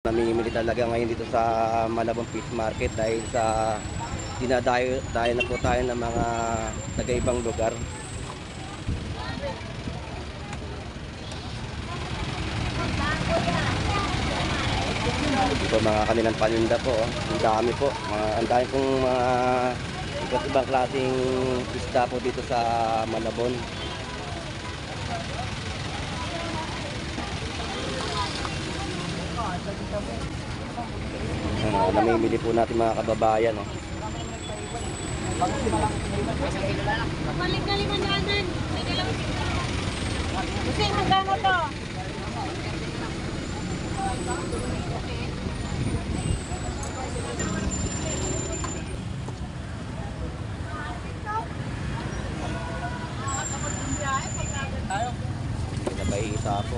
Namimili talaga ngayon dito sa Malabon Fish Market dahil sa dinadayo na po tayo ng mga taga-ibang lugar. Ito mga kanilang paninda po. Ang dami po. Ang dami pong mga iba't ibang klaseng isda po dito sa Malabon. Namimili po natin mga kababayan. Balik-balikan natin. Busing, magkano to? Sabay isa po.